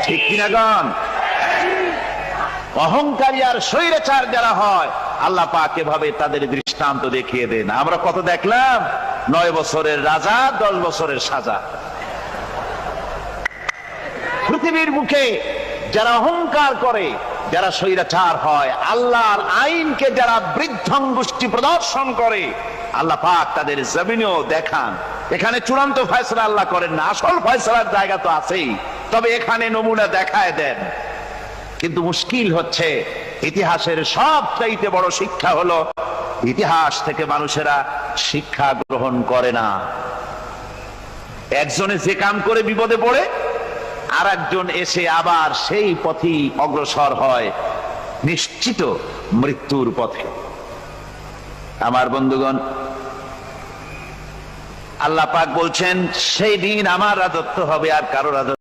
ঠিক কিনা গণ? অহংকারী আর স্বৈরাচার যারা হয় আল্লাহ পাক এভাবে তাদের দৃষ্টান্ত দেখিয়ে দেন। আমরা কত দেখলাম, 9 বছরের রাজা 10 বছরের সাজা। পৃথিবীর মুখে যারা অহংকার করে, যারা স্বৈরাচার হয়, আল্লাহর আইনকে যারা বৃদ্ধাঙ্গুষ্টি প্রদর্শন করে, আল্লাহ পাক তাদের জমিনেও দেখান। এখানে চূড়ান্ত ফয়সালা আল্লাহ করেন না, আসল ফয়সালার জায়গা তো আছেই, তবে এখানে নমুনা দেখায় দেন। কিন্তু মুশকিল হচ্ছে, ইতিহাসের সবচাইতে বড় শিক্ষা হলো ইতিহাস থেকে মানুষেরা শিক্ষা গ্রহণ করে না। একজনে যে কাম করে বিপদে পড়ে, আর একজন এসে আবার সেই পথেই অগ্রসর হয়, নিশ্চিত মৃত্যুর পথে। আমার বন্ধুগণ, আল্লাহ পাক বলছেন সেই দিন আমার রাজত্ব হবে আর কারো রাজত্ব